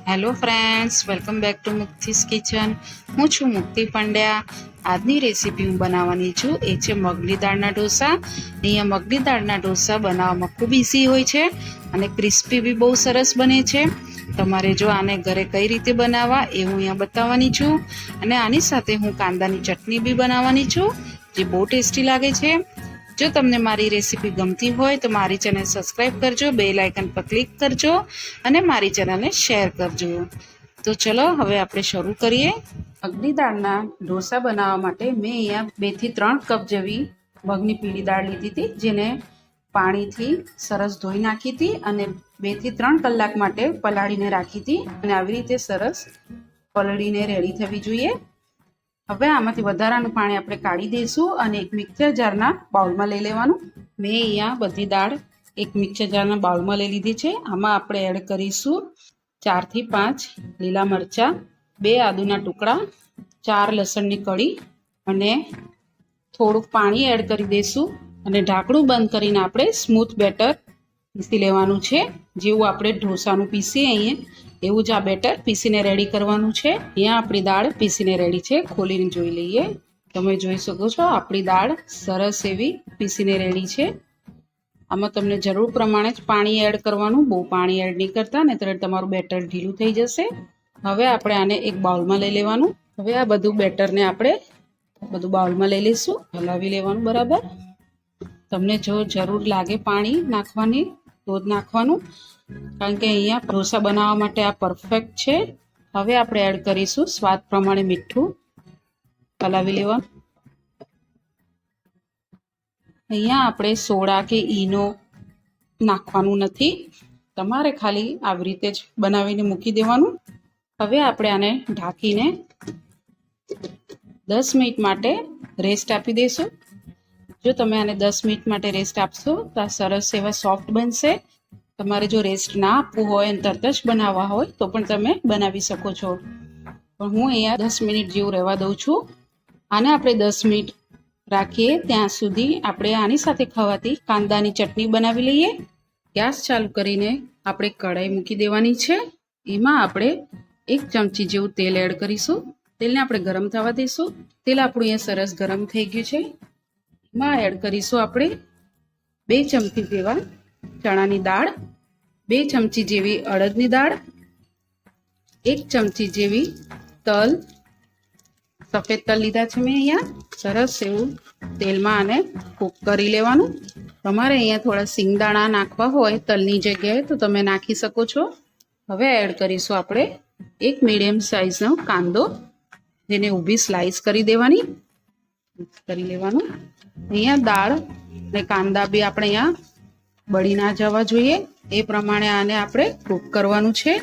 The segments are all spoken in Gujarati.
Hello friends, welcome back to મુક્તિસ kitchen. હું છું મુક્તિ પંડ્યા. આજની રેસીપી હું બનાવવાની છું એ છે મગની દાળના ઢોસા. અહીંયા મગની દાળના ઢોસા બનાવવામાં ખૂબ ઇઝી હોય છે અને ક્રિસ્પી બી બહુ સરસ બને છે. તમારે જો આને ઘરે કઈ રીતે બનાવવા એ હું અહીંયા બતાવવાની છું. અને આની સાથે હું કાંદાની ચટણી બી બનાવવાની છું જે બહુ ટેસ્ટી લાગે છે. જો તમને મારી રેસીપી ગમતી હોય તો મારી ચેનલ સબસ્ક્રાઈબ કરજો, બેલ આઇકન પર ક્લિક કરજો અને મારી ચેનલને શેર કરજો. તો ચલો હવે આપણે શરૂ કરીએ. મગની દાળના ઢોસા બનાવવા માટે મેં અહીંયા 2 થી 3 કપ જેવી મગની પીળી દાળ લીધી હતી, જેને પાણીથી સરસ ધોઈ નાખી હતી અને 2 થી 3 કલાક માટે પલાળીને રાખી હતી. અને આવી રીતે સરસ પલળીને રેડી થવી જોઈએ. હવે આમાંથી વધારાનું પાણી આપણે કાઢી દઈશું અને એક મિક્સર જારના બાઉલમાં લઈ લેવાનું. મેં અહીંયા બધી દાળ એક મિક્સર જારના બાઉલમાં લઈ લીધી છે. આમાં આપણે એડ કરીશું 4 થી 5 લીલા મરચાં, 2 આદુના ટુકડા, 4 લસણની કળી અને થોડુંક પાણી એડ કરી દઈશું અને ઢાંકણું બંધ કરીને આપણે સ્મૂથ બેટર પીસી લેવાનું છે. જેવું આપણે ઢોસાનું પીસીએ અહીંયા એવું જ આ બેટર પીસીને રેડી કરવાનું છે. અહીંયા આપણી દાળ પીસીને રેડી છે. ખોલીને જોઈ લઈએ. તમે જોઈ શકો છો આપણી દાળ સરસ એવી પીસીને રેડી છે. આમાં તમને જરૂર પ્રમાણે જ પાણી એડ કરવાનું, બહુ પાણી એડ નહીં કરતા, નહીંતર તમારું બેટર ઢીલું થઈ જશે. હવે આપણે આને એક બાઉલમાં લઈ લેવાનું. હવે આ બધું બેટરને આપણે બધું બાઉલમાં લઈ લઈશું, હલાવી લેવાનું બરાબર. તમને જો જરૂર લાગે પાણી નાખવાની તો જ નાખવાનું, કારણ કે અહીંયા ઢોસા બનાવવા માટે આ પરફેક્ટ છે. હવે આપણે એડ કરીશું સ્વાદ પ્રમાણે મીઠું, હલાવી લેવાનું. અહીંયા આપણે સોડા કે ઈનો નાખવાનું નથી, તમારે ખાલી આવી રીતે જ બનાવીને મૂકી દેવાનું. હવે આપણે આને ઢાંકીને 10 મિનિટ માટે રેસ્ટ આપી દઈશું. જો તમે આને 10 મિનિટ માટે રેસ્ટ આપશો તો આ સરસ એવા સોફ્ટ બનશે. તમારે જો રેસ્ટ ના આપવું હોય અને તરત જ બનાવવા હોય તો પણ તમે બનાવી શકો છો, પણ હું અહીંયા 10 મિનિટ જેવું રહેવા દઉં છું. આને આપણે 10 મિનિટ રાખીએ ત્યાં સુધી આપણે આની સાથે ખાવાતી કાંદાની ચટણી બનાવી લઈએ. ગેસ ચાલુ કરીને આપણે કઢાઈ મૂકી દેવાની છે. એમાં આપણે 1 ચમચી જેવું તેલ એડ કરીશું. તેલને આપણે ગરમ થવા દઈશું. તેલ આપણું અહીંયા સરસ ગરમ થઈ ગયું છે. એમાં એડ કરીશું આપણે 2 ચમચી જેવા ચણાની દાળ, 2 ચમચી જેવી અડદની દાળ, 1 ચમચી જેવી તલ, સફેદ તલ લીધા છે મેં અહીંયા. સરસ એવું તેલમાં આને કૂક કરી લેવાનું. તમારે અહીંયા થોડા સિંગદાણા નાખવા હોય તલની જગ્યાએ તો તમે નાખી શકો છો. હવે એડ કરીશું આપણે 1 મીડિયમ સાઇઝનો કાંદો, જેને ઊભી સ્લાઇસ કરી દેવાની, મિક્સ કરી લેવાનું. અહીંયા દાળ અને કાંદા બી આપણે અહીંયા બળી ના જવા જોઈએ એ પ્રમાણે આને આપણે કૂક કરવાનું છે.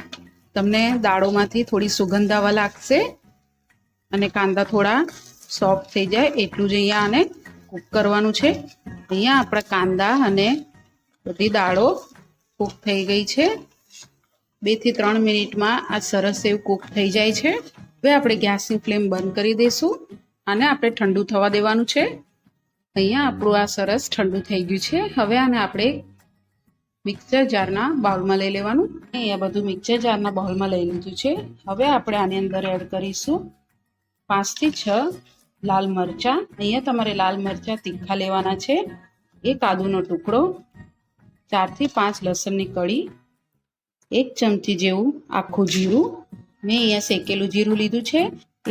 તમને દાળોમાંથી થોડી સુગંધ આવવા લાગશે અને કાંદા થોડા સોફ્ટ થઈ જાય એટલું જ અહીંયા આને કૂક કરવાનું છે. અહીંયા આપણા કાંદા અને બધી દાળો કૂક થઈ ગઈ છે. 2 થી 3 મિનિટમાં આ સરસ એવું કૂક થઈ જાય છે. હવે આપણે ગેસની ફ્લેમ બંધ કરી દઈશું. આને આપણે ઠંડુ થવા દેવાનું છે. અહીંયા આપણું આ સરસ ઠંડુ થઈ ગયું છે. હવે આને આપણે મિક્સર જારના બાઉલમાં લઈ લેવાનું. અહીંયા બધું મિક્સર જારના બાઉલમાં લઈ લીધું છે. હવે આપણે આની અંદર એડ કરીશું 5 થી 6 લાલ મરચાં. અહીંયા તમારે લાલ મરચાં તીખા લેવાના છે. 1 આદુનો ટુકડો, 4 થી 5 લસણની કળી, 1 ચમચી જેવું આખું જીરું, મેં અહીંયા શેકેલું જીરું લીધું છે.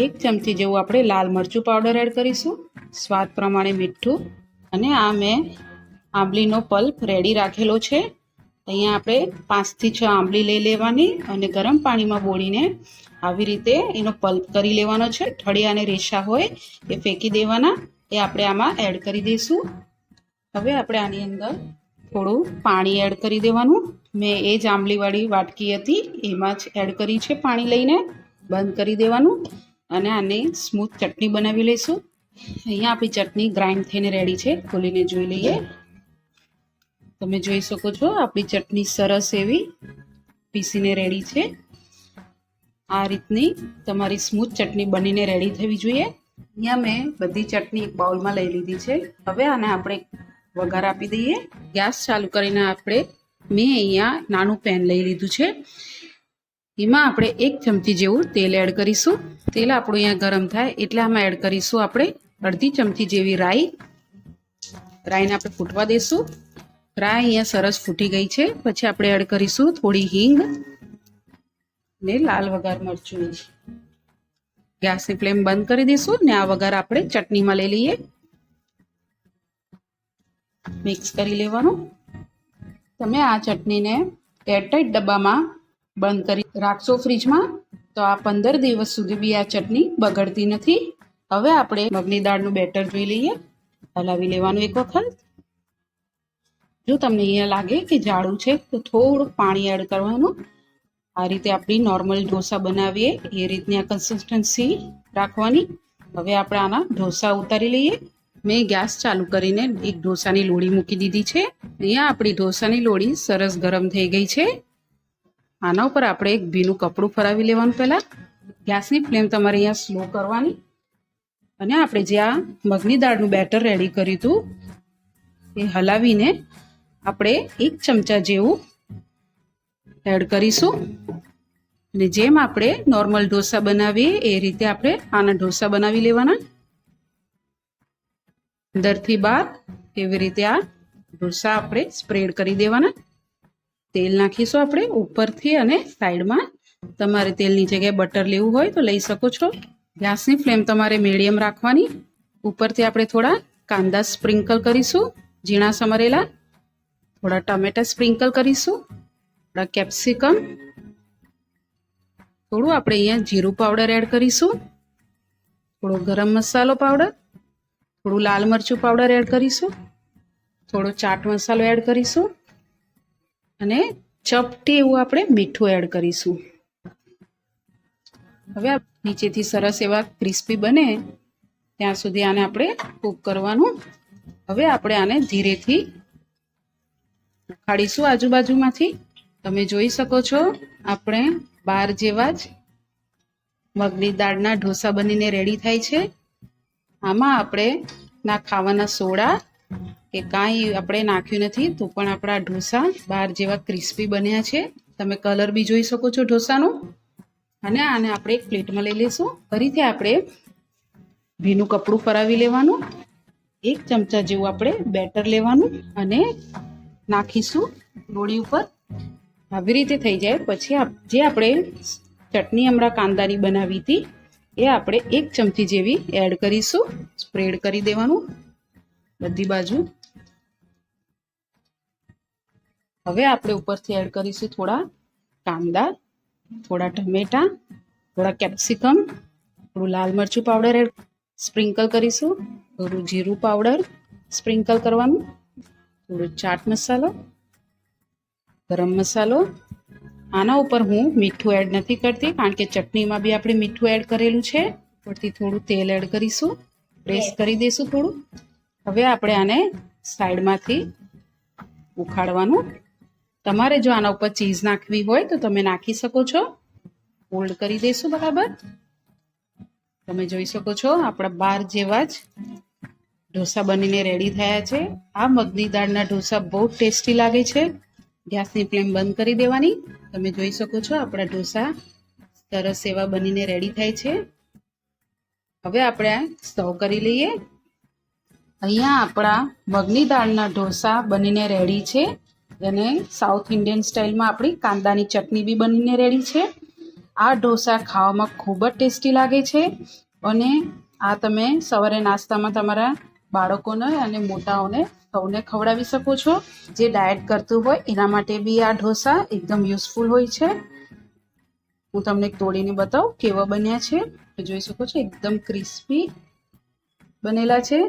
1 ચમચી જેવું આપણે લાલ મરચું પાવડર એડ કરીશું, સ્વાદ પ્રમાણે મીઠું. અને આ મેં આંબલીનો પલ્પ રેડી રાખેલો છે. અહીંયા આપણે 5 થી 6 આંબલી લઈ લેવાની અને ગરમ પાણીમાં બોળીને આવી રીતે એનો પલ્પ કરી લેવાનો છે. ઠળિયા અને રેશા હોય એ ફેંકી દેવાના, એ આપણે આમાં એડ કરી દઈશું. હવે આપણે આની અંદર થોડું પાણી એડ કરી દેવાનું. મેં એ જ આંબલીવાળી વાટકી હતી એમાં જ એડ કરી છે. પાણી લઈને બંધ કરી દેવાનું અને આને સ્મૂથ ચટણી બનાવી લઈશું. અહીંયા આપણી ચટણી ગ્રાઇન્ડ થઈને રેડી છે. ખોલીને જોઈ લઈએ. તમે જોઈ શકો છો આપણી ચટણી સરસ એવી પીસીને રેડી છે. આ રીતની તમારી સ્મૂથ ચટણી બનીને રેડી થવી જોઈએ. અહીંયા મેં બધી ચટણી એક બાઉલમાં લઈ લીધી છે. હવે આને આપણે વઘાર આપી દઈએ. ગેસ ચાલુ કરીને આપણે મેં અહીંયા નાનું પેન લઈ લીધું છે. એમાં આપણે 1 ચમચી જેવું તેલ એડ કરીશું. તેલ આપણું અહીંયા ગરમ થાય એટલે આમાં એડ કરીશું આપણે અડધી ચમચી જેવી રાઈ. રાઈને આપણે ફૂટવા દઈશું. રાઈ અહીંયા સરસ ફૂટી ગઈ છે. પછી આપણે એડ કરીશું થોડી હિંગ ને લાલ વઘાર મરચું. ગેસની ફ્લેમ બંધ કરી દઈશું ને આ વઘાર આપણે ચટણીમાં લઈ લઈએ. મિક્સ કરી લેવાનું. તમે આ ચટણીને એરટાઈટ ડબ્બામાં બંધ કરી રાખશો ફ્રીજમાં તો આ 15 દિવસ સુધી બી આ ચટણી બગડતી નથી. હવે આપણે મગની દાળનું બેટર જોઈ લઈએ. હલાવી લેવાનું એક વખત. જો તમને અહીંયા લાગે કે જાડું છે તો થોડું પાણી એડ કરવાનું. આ રીતે આપણી નોર્મલ ઢોસા બનાવીએ એ રીતની આ કન્સિસ્ટન્સી રાખવાની. હવે આપણે આના ઢોસા ઉતારી લઈએ. મેં ગેસ ચાલુ કરીને એક ઢોસાની લોડી મૂકી દીધી છે. અહીંયા આપણી ઢોસાની લોડી સરસ ગરમ થઈ ગઈ છે. આના ઉપર આપણે એક ભીનું કપડું ફરાવી લેવાનું. પહેલાં ગેસની ફ્લેમ તમારે અહીંયા સ્લો કરવાની. અને આપણે જે આ મગની દાળનું બેટર રેડી કર્યું હતું એ હલાવીને આપણે 1 ચમચા જેવું એડ કરીશું. અને જેમ આપણે નોર્મલ ઢોસા બનાવીએ એ રીતે આપણે આના ઢોસા બનાવી લેવાના. અંદરથી બહાર એવી રીતે આ ઢોસા આપણે સ્પ્રેડ કરી દેવાના. તેલ નાખીશું આપણે ઉપરથી અને સાઈડમાં. તમારે તેલની જગ્યાએ બટર લેવું હોય તો લઈ શકો છો. ગેસની ફ્લેમ તમારે મીડિયમ રાખવાની. ઉપરથી આપણે થોડા કાંદા સ્પ્રિંકલ કરીશું ઝીણા સમારેલા. થોડા ટમેટા સ્પ્રિંકલ કરીશું. થોડા કેપ્સિકમ. થોડું આપણે અહીંયા જીરું પાવડર એડ કરીશું. થોડો ગરમ મસાલો પાવડર. થોડું લાલ મરચું પાવડર એડ કરીશું. થોડો ચાટ મસાલો એડ કરીશું. અને ચપટી એવું આપણે મીઠું એડ કરીશું. હવે નીચેથી સરસ એવા ક્રિસ્પી બને ત્યાં સુધી આને આપણે કૂક કરવાનું. હવે આપણે આને ધીરેથી ઉખાડીશું આજુબાજુમાંથી. તમે જોઈ શકો છો આપણે બાર જેવા જ મગની દાળના ઢોસા બનીને રેડી થાય છે. આમાં આપણે ના ખાવાના સોડા કે કાંઈ આપણે નાખ્યું નથી તો પણ આપણા ઢોસા બાર જેવા ક્રિસ્પી બન્યા છે. તમે કલર બી જોઈ શકો છો ઢોસાનો. અને આને આપણે એક પ્લેટમાં લઈ લઈશું. ફરીથી આપણે ભીનું કપડું ફરાવી લેવાનું. 1 ચમચા જેવું આપણે બેટર લેવાનું અને નાખીશું લોડી ઉપર. આવી રીતે થઈ જાય પછી જે આપણે ચટણી હમણાં કાંદાની બનાવી હતી એ આપણે 1 ચમચી જેવી એડ કરીશું. સ્પ્રેડ કરી દેવાનું બધી બાજુ. હવે આપણે ઉપરથી એડ કરીશું થોડા કાંદા, થોડા ટમેટા, થોડા કેપ્સિકમ, થોડું લાલ મરચું પાવડર એડ સ્પ્રિંકલ કરીશું. થોડું જીરું પાવડર સ્પ્રિંકલ કરવાનું. થોડું ચાટ મસાલો, ગરમ મસાલો. આના ઉપર હું મીઠું એડ નથી કરતી કારણ કે ચટણીમાં બી આપણે મીઠું એડ કરેલું છે. ઉપરથી થોડું તેલ એડ કરીશું. પ્રેસ કરી દઈશું થોડું. હવે આપણે આને સાઈડમાંથી ઉખાડવાનું. તમારે જો આના ઉપર ચીઝ નાખવી હોય તો તમે નાખી શકો છો. ફોલ્ડ કરી દઈશું બરાબર. તમે જોઈ શકો છો આપણા બાર જેવા જ ઢોસા બનીને રેડી થયા છે. આ મગની દાળના ઢોસા બહુ ટેસ્ટી લાગે છે. ગેસની ફ્લેમ બંધ કરી દેવાની. તમે જોઈ શકો છો આપણા ઢોસા સરસ એવા બનીને રેડી થાય છે. હવે આપણે સર્વ કરી લઈએ. અહીંયા આપણા મગની દાળના ઢોસા બનીને રેડી છે. અને સાઉથ ઇન્ડિયન સ્ટાઇલમાં આપણી કાંદાની ચટણી બી બનીને રેડી છે. આ ઢોસા ખાવામાં ખૂબ જ ટેસ્ટી લાગે છે. અને આ તમે સવારે નાસ્તામાં તમારા બાળકોને અને મોટાઓને સૌને ખવડાવી શકો છો. જે ડાયટ કરતું હોય એના માટે બી આ ઢોસા એકદમ યુઝફુલ હોય છે. હું તમને તોડીને બતાવું કેવા બન્યા છે. જોઈ શકો છો એકદમ ક્રિસ્પી બનેલા છે.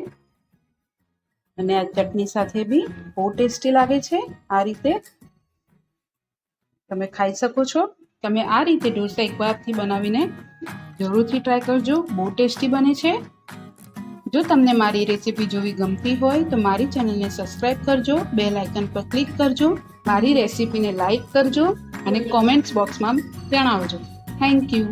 અને આ ચટણી સાથે બી બહુ ટેસ્ટી લાગે છે. આ રીતે તમે ખાઈ શકો છો. તમે આ રીતે ઢોસા એકવારથી બનાવીને જરૂરથી ટ્રાય કરજો. બહુ ટેસ્ટી બને છે. જો તમને મારી રેસીપી જોવી ગમતી હોય તો મારી ચેનલને સબસ્ક્રાઇબ કરજો. બેલ આઇકન પર ક્લિક કરજો. મારી રેસીપીને લાઈક કરજો અને કોમેન્ટ્સ બોક્સમાં જણાવજો. Thank you.